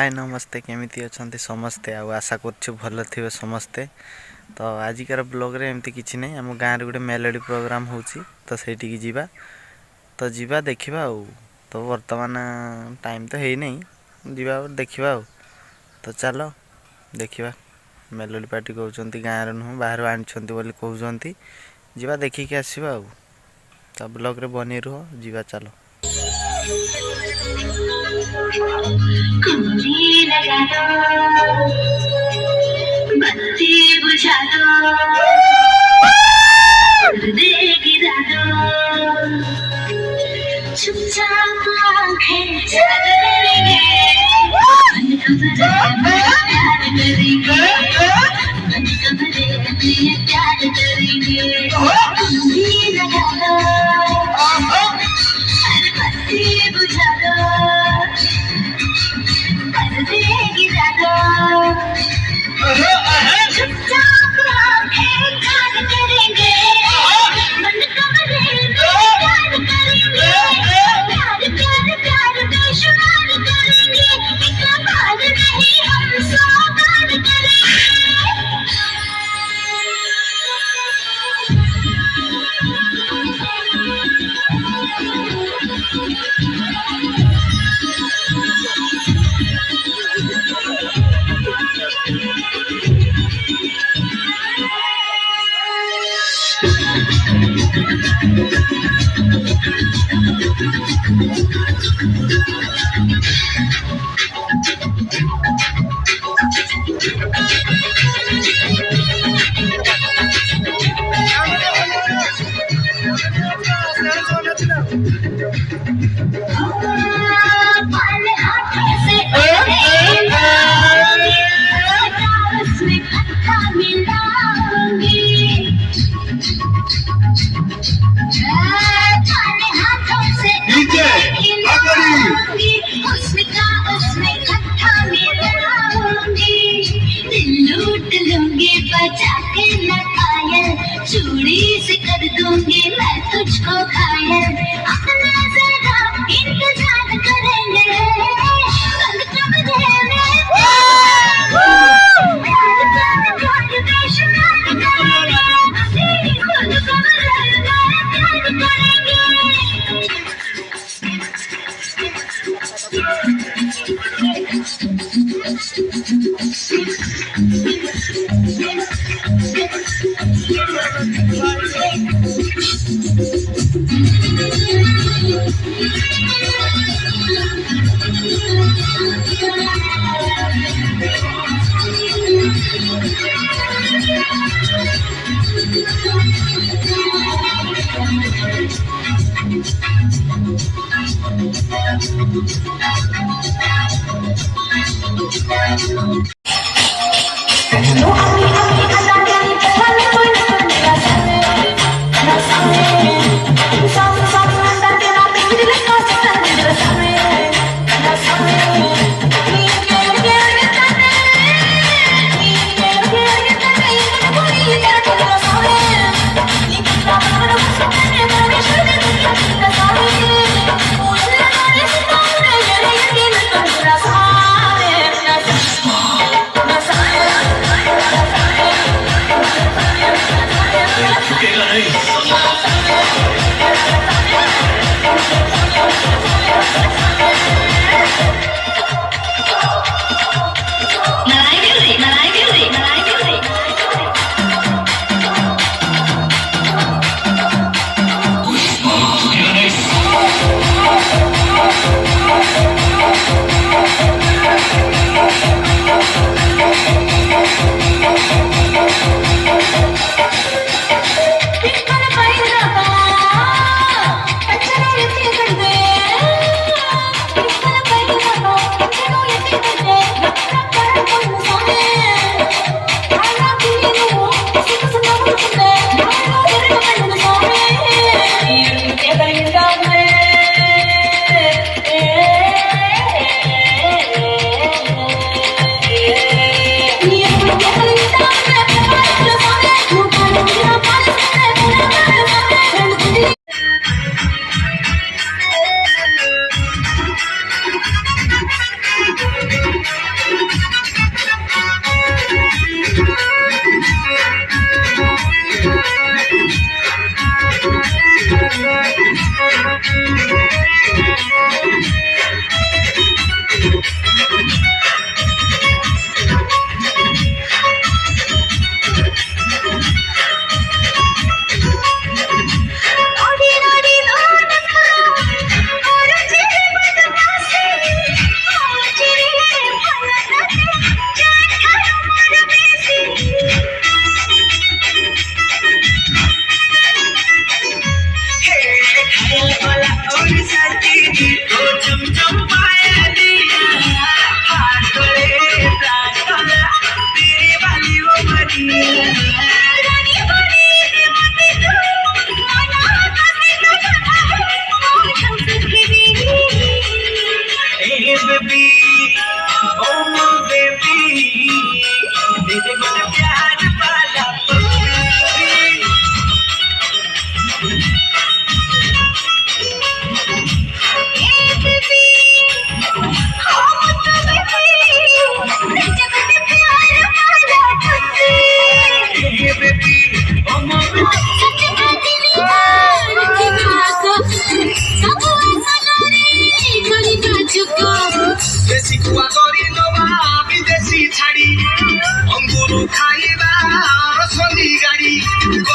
हाय नमस्ते केमिति अछंती समस्ते आशा करछु भल थिबे समस्ते। तो आजिकार ब्लॉग रे एमती किछि नै हम गाँव रे गुटे मेलोडी प्रोग्राम होउछि तो सेठी की जीवा तो जीवा देखिबा तो वर्तमान टाइम तो हेई नै जीवा देखिबा तो चलो देखिबा मेलोडी पार्टी कहउछंती गाँव रे नु बाहर आनिछंती बोली कहउछंती जीवा देखि के आसीबा तो ब्लॉग रे बनी रहो जीवा चलो। कुंजी लगा दो बत्ती बुझा दो पर्दे गिरा दो चुपचाप आंखें चल करेंगे मन कमरे में प्यार करेंगे मन कमरे में प्यार करेंगे कुंजी लगा दो बत्ती बुझा दो चुपचाप आंखें कान करेंगे मन कमरे में प्यार करेंगे प्यार प्यार प्यार बेशुमार करेंगे एक बार नहीं हम 100 बार चूड़ी से कर दूंगी मैं तुझको घायल अपना जरा इंतजार करेंगे बंद कमरे में प्यार प्यार प्यार बेशुमार करेंगे बंद कमरे में प्यार करेंगे।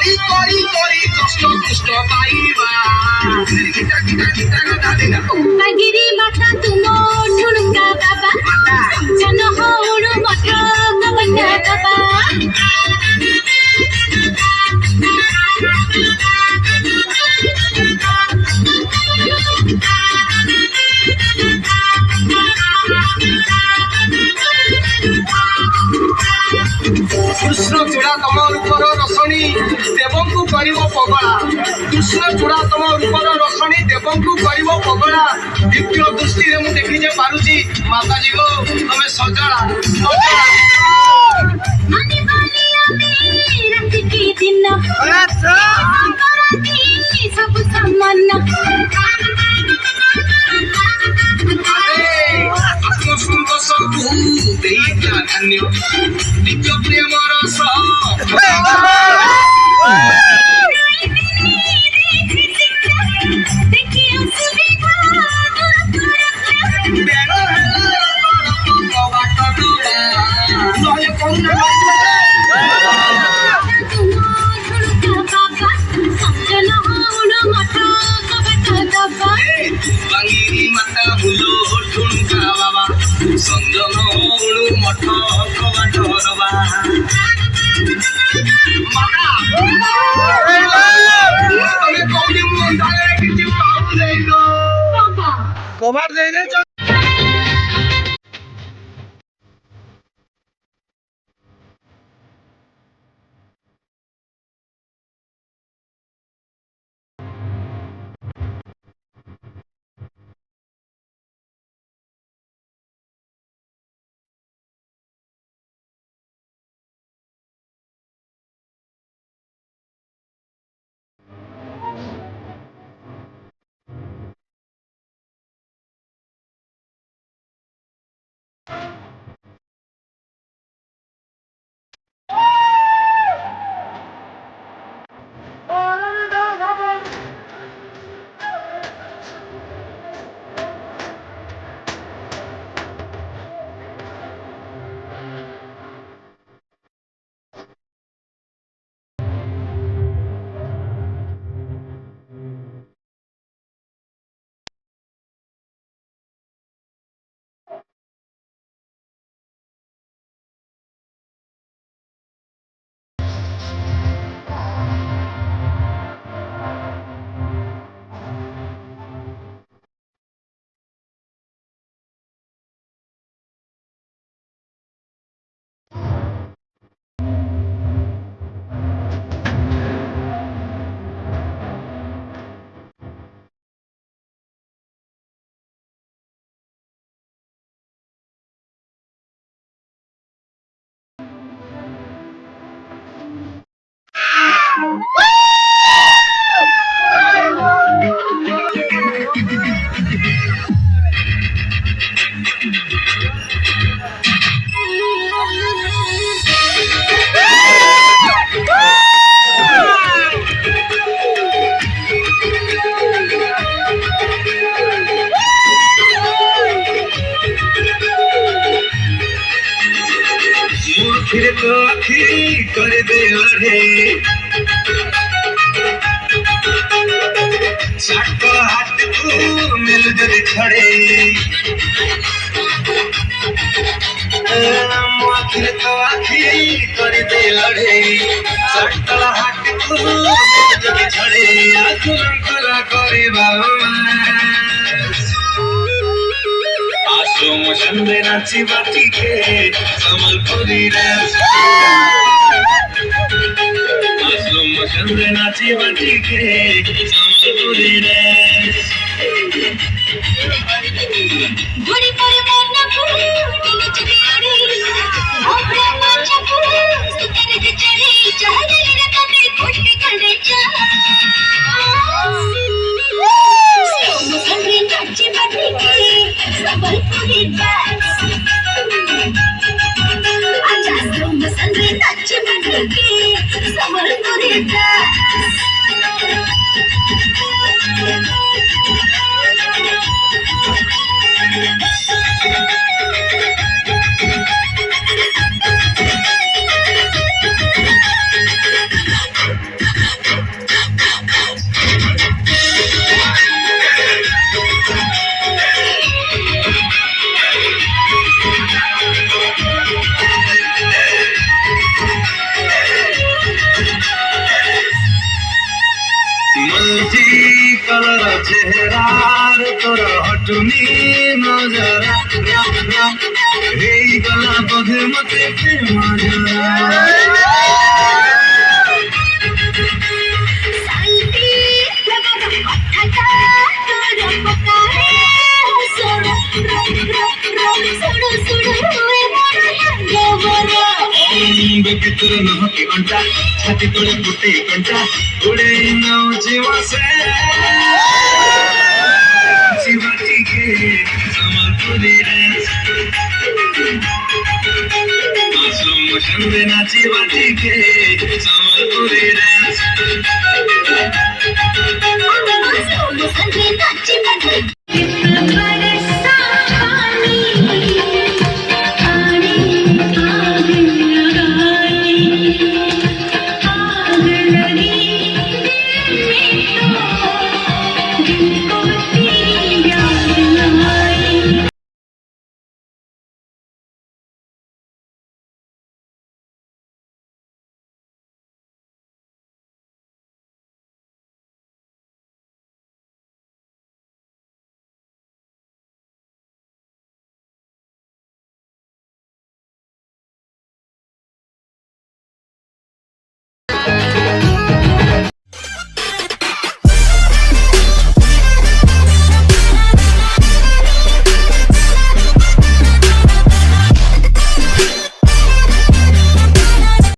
କରି କରି କରି କଷ୍ଟ କଷ୍ଟ ପାଇବା उमागिरी माता तुमो ठुणका बाबा जन होउडु मठ गबन्ना बाबा କୃଷ୍ଣ ଚୂଡ଼ା ତମ ରୂପର ରସଣୀ ଦେବଙ୍କୁ କରିବ ପଗଳା କୃଷ୍ଣ ଚୂଡ଼ା ତମ ରୂପର ରସଣୀ ଦେବଙ୍କୁ କରିବ ପଗଳା ଦିବ୍ୟ ଦୃଷ୍ଟିରେ ମୁଁ ଦେଖି ଯେ ପାରୁଛି ମାତାଜୀ ଗୋ ତମେ ସଜଳା अनि बालिया राति की दिन सब सम्मान ଆତ୍ମସୁନ୍ଦର ସବୁ ଦେଇଥିଲା ଧନ୍ୟ ନିଜ ପ୍ରେମ ରସ देखियो सुविधा ବେଳ ହେଲା ବାଟ ଡୋଳା ନହେଲେ କହୁନ तुमो ठुणका बाबा सजन होउडु मठ गबन्ना बाबा ବାଙ୍ଗିରି ମାତା ମୁଲ ଠୁଣୁକା ବାବା ସଞ୍ଜନ ଓଳୁ ମଠ କବାଟ ରବା ତମେ କହୁଛି ମୁଁ ଅନ୍ଧାରରେ କିଛି ପାଉ ଦେଇନ बाबा କବାଟ ଦେଇଦେଇଛ आखिर तो आखिर कर दे अढ़े साट हाथ को मिल जद खड़े आखिर तो आखिर कर दे अढ़े साट हाथ को मिल जद खड़े आखिर करा करे बाबा आश्रम चंदे नाची बाटी के संबलपुरी डांस आश्रम चंदे नाची बाटी के संबलपुरी डांस घोड़ी पर मरना फूल दिल चुराड़ी अपने माचा फूल सुकर के चढ़ी चढ़ी रे कटे कोठी करे जा संगे नाची बाटी के संबलपुरी डांस आजा तुम संगे नाची बाटी के संबलपुरी डांस कलर चेहरार तोर हटुनी नजरा हे गला बधे मते प्रेम जरा शांति लगा कथा तोर पकाए सोड़ो सोड़ो सोड़ो हुए मोर गोबरा भितर नहकी अंटा छाती तोड़े फुटे कंटा उड़े नौची वसे शिवाजी के संबलपुरी स्लो मोशन में नाची बाजी के संबलपुरी सोमो संगे नाची बजे